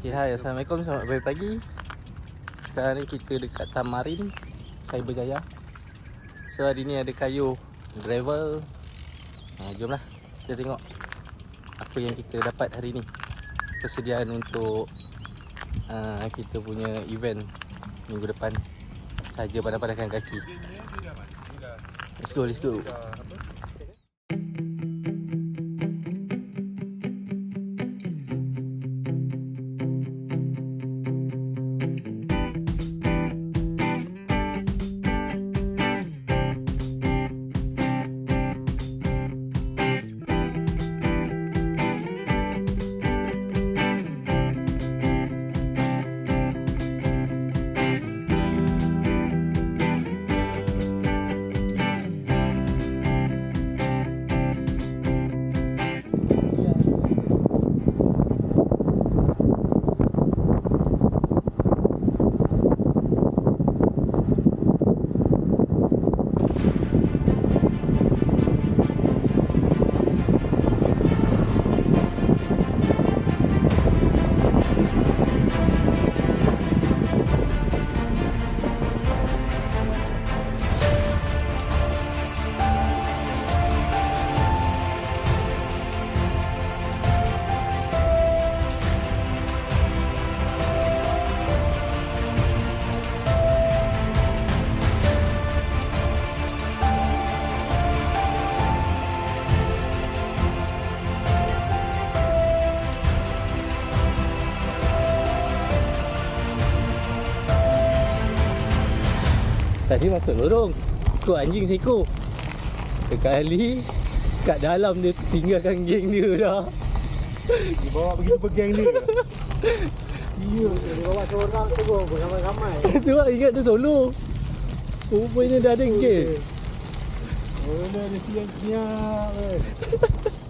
Okay, hai, Assalamualaikum, selamat pagi. Sekarang ni kita dekat Tamarin, Cyberjaya. So hari ni ada kayu gravel. Jomlah kita tengok apa yang kita dapat hari ni. Persediaan untuk kita punya event minggu depan. Saja padan-padankan kaki. Let's go, let's go. Tadi masuk lorong, ikut anjing seekor. Sekali kat dalam dia tinggalkan geng dia dah. Dia bawa pergi bergeng dia. Dia bawa seorang tu ramai-ramai. Tu lah, ingat tu solo. Rupanya dah ada geng. Oh, dia siap-siap.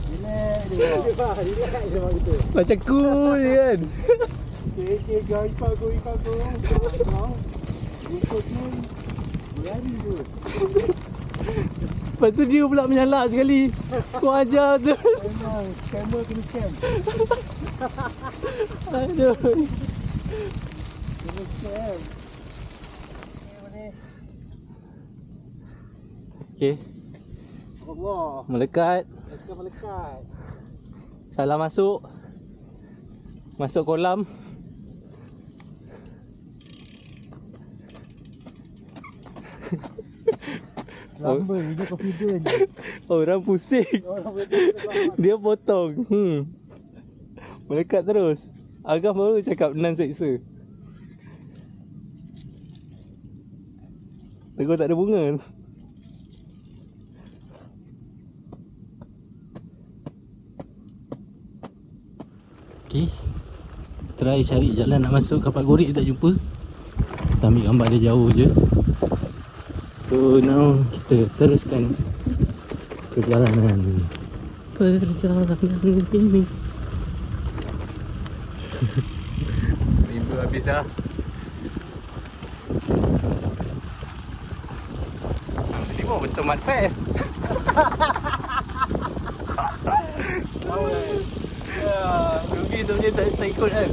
Relax dia. Relax dia buat gitu. Macam cool je kan. Okay, guys, ikut aku. Ikut ni. Berani tu. Lepas tu dia pula menyalak sekali. Kau ajar tu. Memang, scammer kena scam. Aduh. Kena scam. Okay, Allah. melekat. Sekarang melekat. Salah masuk. Masuk kolam. Lama dia confident. Orang pusing. Dia potong. Melekat terus. Agam baru cakap nan seksa. Tegur tak ada bunga. Okay, try cari jalan nak masuk kapal Gorik, tak jumpa. Kita ambil gambar dia jauh je. So now kita teruskan perjalanan ini. Minggu habis dah. Ni pun betul Mat Fest. Rugi tu dia tak ikut kan.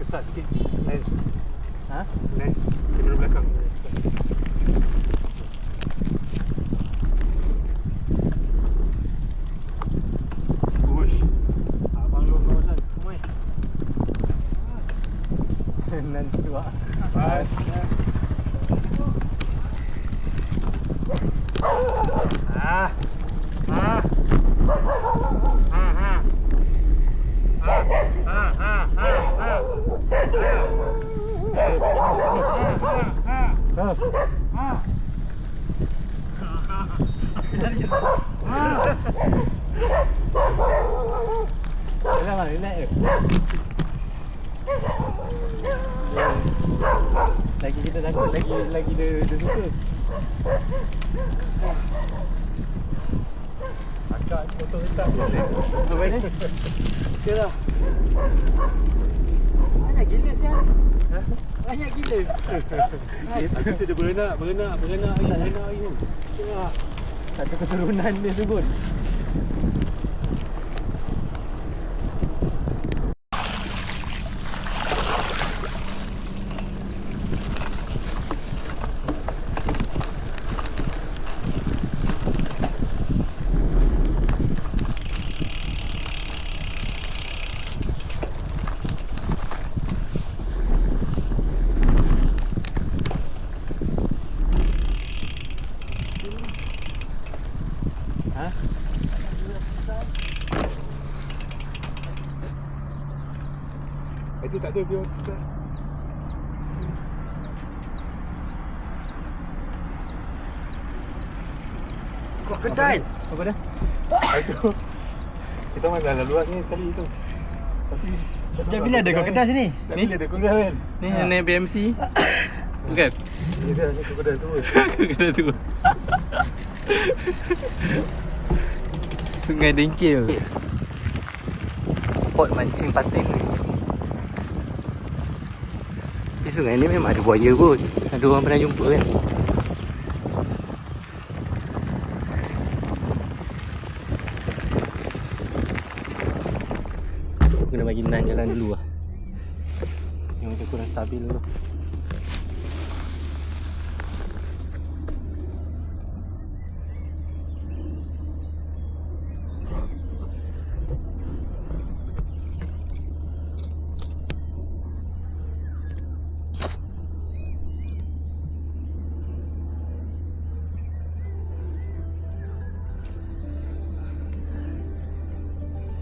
besar sikit lens. Ha? Lens kamera belakang. Uish. Abang lu kawasan. Oi. Nanti tua. Bye. Ah. Ah. Ah. Lagi kita takut, lagi dia suka. Akak motor hitam boleh. Apa ni? Okey lah. Banyak gila sial. Banyak gila. Aku sudah berenak lagi. Tengah. Satu keturunan dia tu pun. Ha? Itu tak ada biar kita. Kok kedai? Apa dah? Itu. Kita main dalam luas ni sekali tu. Tapi Sejak bila ada kau kedai sini? Ni ada kedai kan. Ni yang naik BMC. Bukan? Ni dah kedai tu. Kedai tu. Sungai Dengkil. Pot mancing patin ni. Di sungai ni memang ada buaya pun. Ada orang pernah jumpa kan? Kena bagi Nan jalan dulu lah. Yang macam kurang stabil tu.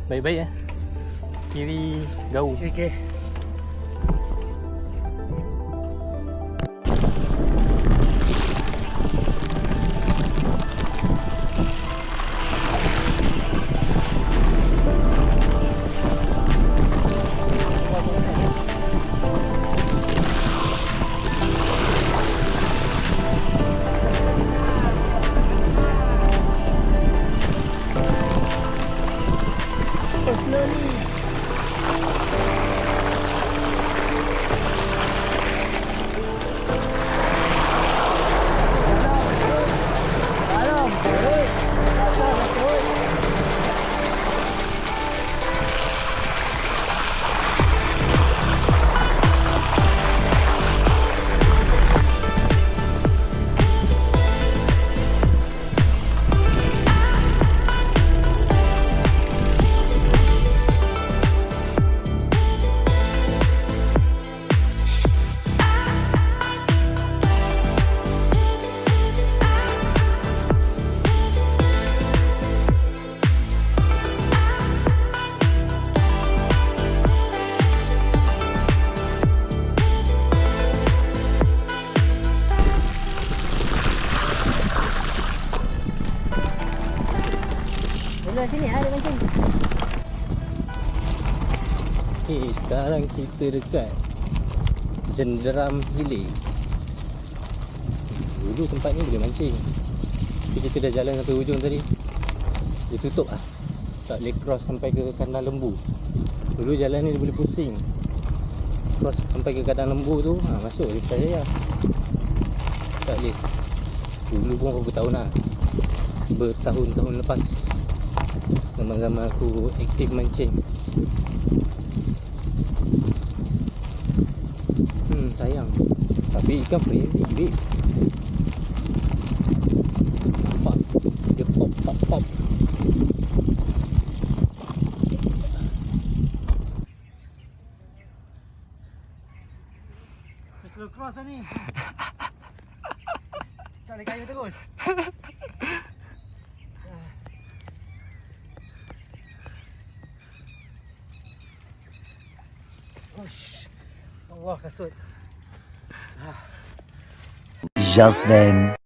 Baik-baik kiri jauh. Okey. Sini ada mancing. Okay, sekarang kita dekat Jenderam Hilir. Dulu tempat ni boleh mancing. Tapi kita dah jalan sampai hujung tadi. Dia tutup lah. Tak boleh cross sampai ke kandang lembu. Dulu jalan ni dia boleh pusing. Cross sampai ke kandang lembu tu, masuk dia percaya. Tak boleh. Dulu pun berapa tahun lah. Bertahun-tahun lepas. Zaman-zaman aku aktif mancing. sayang. Tapi ikan crazy, babe. Nampak? Dia pop, pop, pop. Circle cross lah ni. Tak ada kayu terus. Ush. Allah kasut. Just then.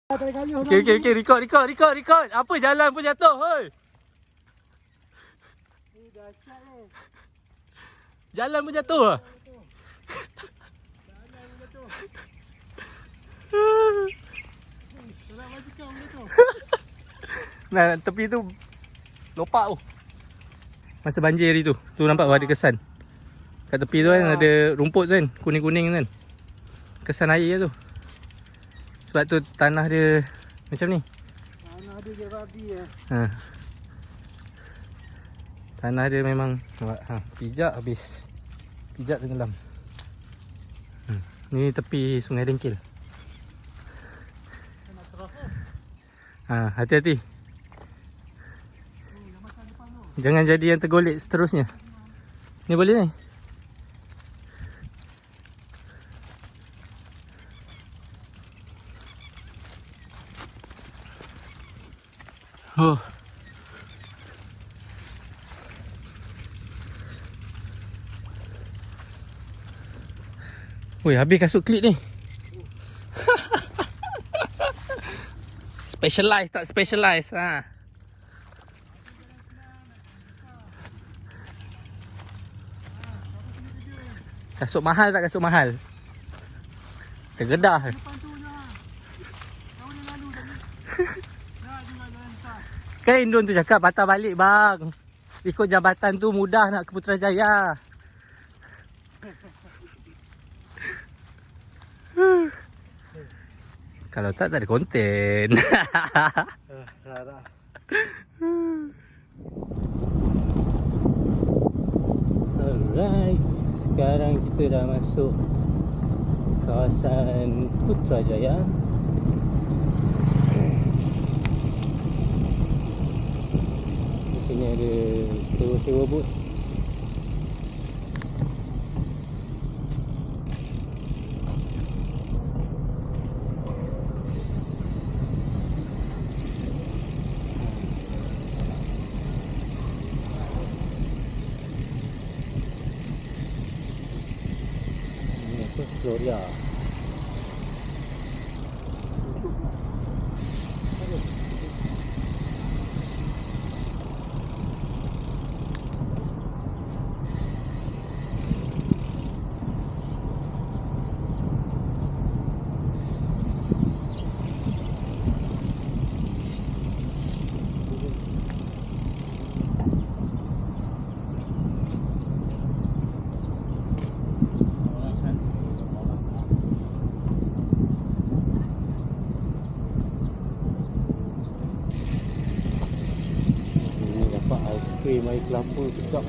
Tak ada kayu. Okay. Record. Apa jalan pun jatuh, hoi. Ni dahsyat ni. Jalan pun jatuh ah. Salah basikal benda tu. Nah, tepi tu lopak tu. Masa banjir hari tu. Tu nampak ada kesan. Kat tepi tu kan ada rumput tu kan, kuning-kuning kan. Kesan air tu. Sebab tu tanah dia macam ni. Tanah dia je rabi eh. Ha. Tanah dia memang pijak habis. Pijak tenggelam. Ni tepi Sungai Dengkil. Nak terus tu. Hati-hati. Jangan jadi yang tergolek seterusnya. Ni boleh ni. Oh. Woi, habis kasut klip ni. Specialize tak specialize ha. Kasut mahal tak kasut mahal? Tergedah. Depan tu je lah. Kau ni lalu tadi. Dah juga jalan besar. Kan Indon tu cakap patah balik bang. Ikut jabatan tu mudah nak ke Putrajaya. Kalau tak ada konten. Dah. Alright, sekarang kita dah masuk kawasan Putrajaya. Di sini ada sewa-sewa bot. Gloria. Aiskrim, air kelapa sedap.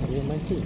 Boleh mancing.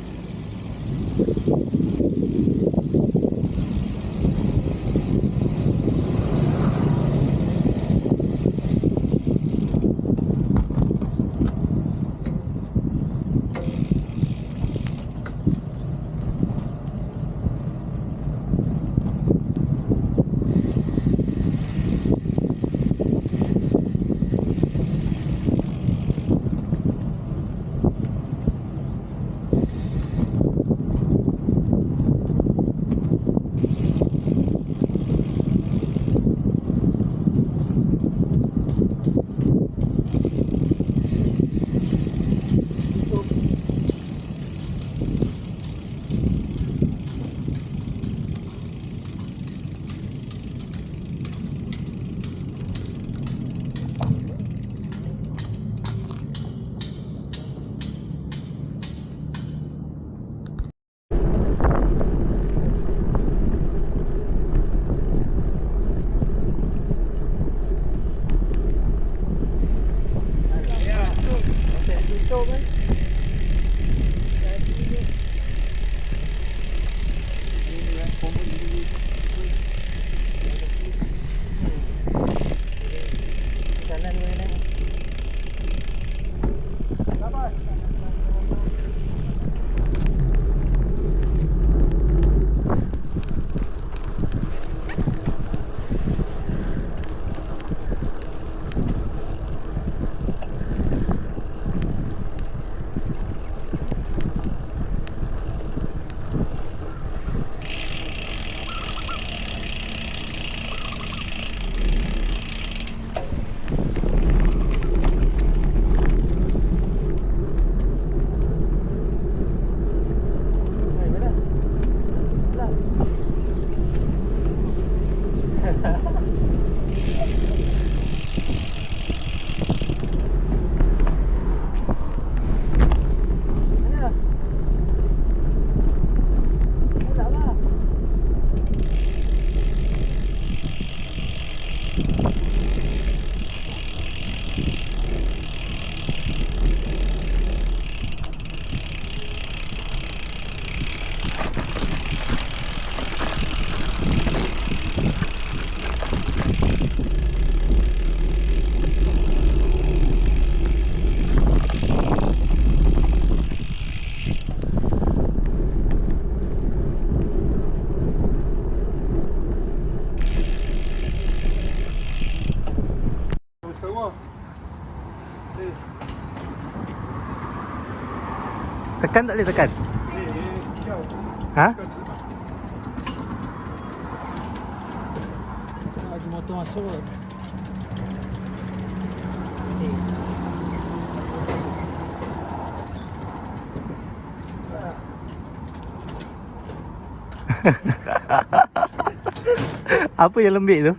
Tekan tak boleh tekan? Ha? Lagi motor masuk. Apa yang lembik tu?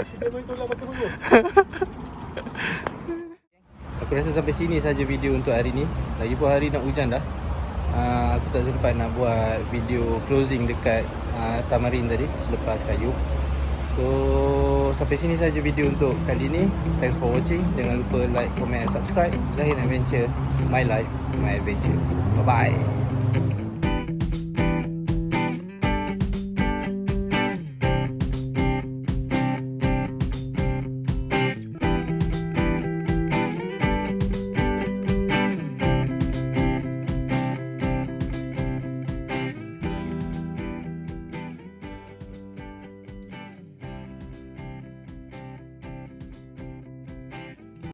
Kita main tolak pakai bulu. Aku rasa sampai sini saja video untuk hari ni. Lagipun hari nak hujan dah. Aku tak sempat nak buat video closing dekat Tamarin tadi selepas kayu. So sampai sini saja video untuk kali ni. Thanks for watching. Jangan lupa like, comment and subscribe. Zahin Adventure, my life, my adventure. Bye bye.